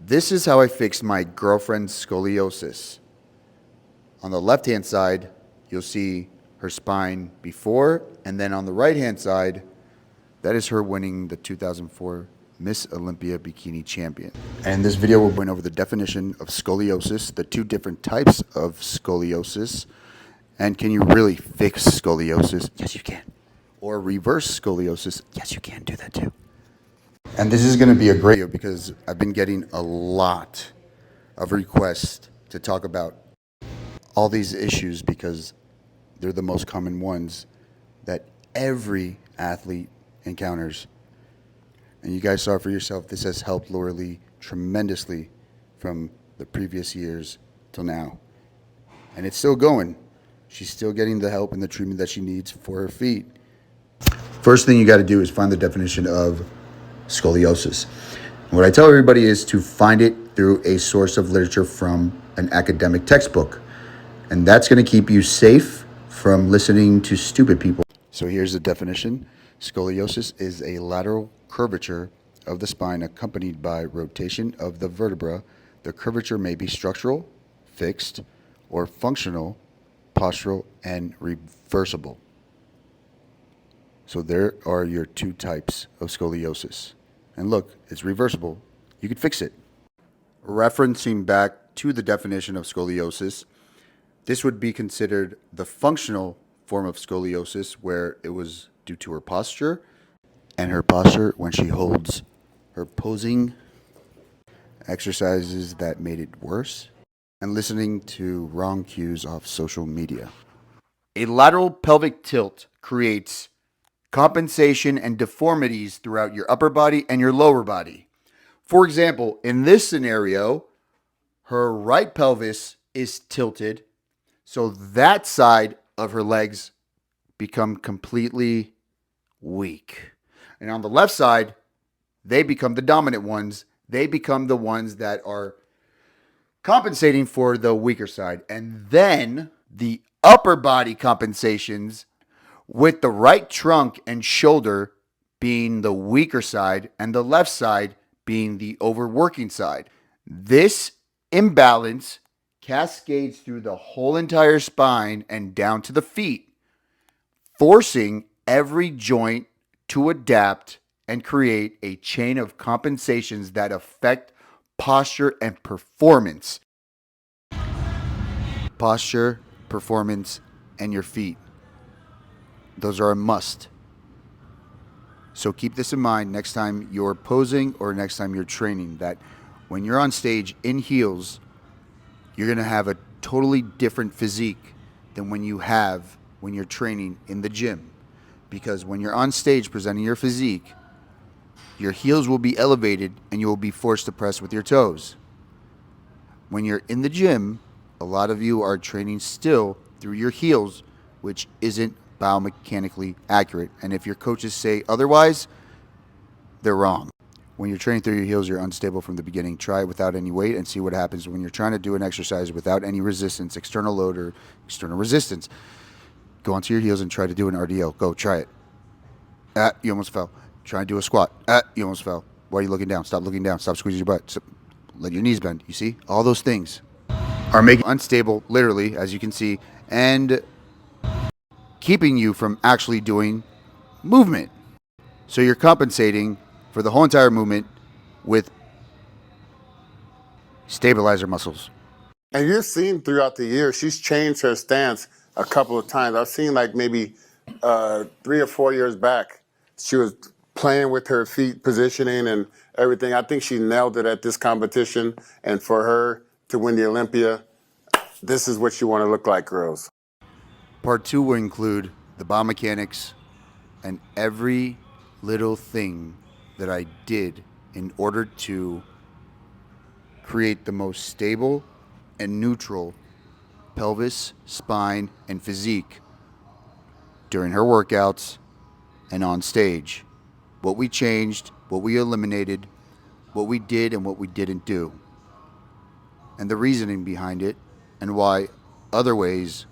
This is how I fixed my girlfriend's scoliosis. On the left-hand side, you'll see her spine before, and then on the right-hand side, that is her winning the 2004 Miss Olympia Bikini champion. And in this video, we'll go over the definition of scoliosis, the two different types of scoliosis, and can you really fix scoliosis? Yes, you can. Or reverse scoliosis? Yes, you can do that too. And this is going to be a great video because I've been getting a lot of requests to talk about all these issues because they're the most common ones that every athlete encounters. And you guys saw for yourself, this has helped Laura Lee tremendously from the previous years till now. And it's still going. She's still getting the help and the treatment that she needs for her feet. First thing you got to do is find the definition of scoliosis. And what I tell everybody is to find it through a source of literature from an academic textbook. And that's going to keep you safe from listening to stupid people. So here's the definition. Scoliosis is a lateral curvature of the spine accompanied by rotation of the vertebra. The curvature may be structural, fixed, or functional, postural, and reversible. So there are your two types of scoliosis. And look, it's reversible. You could fix it. Referencing back to the definition of scoliosis, this would be considered the functional form of scoliosis where it was due to her posture, and her posture when she holds her posing exercises that made it worse, and listening to wrong cues off social media. A lateral pelvic tilt creates compensation and deformities throughout your upper body and your lower body. For example, in this scenario, her right pelvis is tilted, so that side of her legs become completely weak. And on the left side, they become the dominant ones. They become the ones that are compensating for the weaker side. And then the upper body compensations with the right trunk and shoulder being the weaker side and the left side being the overworking side. This imbalance cascades through the whole entire spine and down to the feet, forcing every joint to adapt and create a chain of compensations that affect posture and performance. Posture, performance, and your feet. Those are a must. So keep this in mind next time you're posing or next time you're training, that when you're on stage in heels, you're going to have a totally different physique than when you're training in the gym. Because when you're on stage presenting your physique, your heels will be elevated and you will be forced to press with your toes. When you're in the gym, a lot of you are training still through your heels, which isn't biomechanically accurate. And if your coaches say otherwise, they're wrong. When you're training through your heels, you're unstable from the beginning. Try it without any weight and see what happens when you're trying to do an exercise without any resistance, external load or external resistance. Go onto your heels and try to do an RDL. Go, try it. You almost fell. Try and do a squat. You almost fell. Why are you looking down? Stop looking down. Stop squeezing your butt. Let your knees bend. You see? All those things are making you unstable, literally, as you can see, and keeping you from actually doing movement. So you're compensating for the whole entire movement with stabilizer muscles. And you've seen throughout the year, she's changed her stance a couple of times. I've seen like maybe 3 or 4 years back, she was playing with her feet positioning and everything. I think she nailed it at this competition. And for her to win the Olympia, this is what you want to look like, girls. Part 2 will include the biomechanics and every little thing that I did in order to create the most stable and neutral pelvis, spine, and physique during her workouts and on stage. What we changed, what we eliminated, what we did and what we didn't do. And the reasoning behind it and why other ways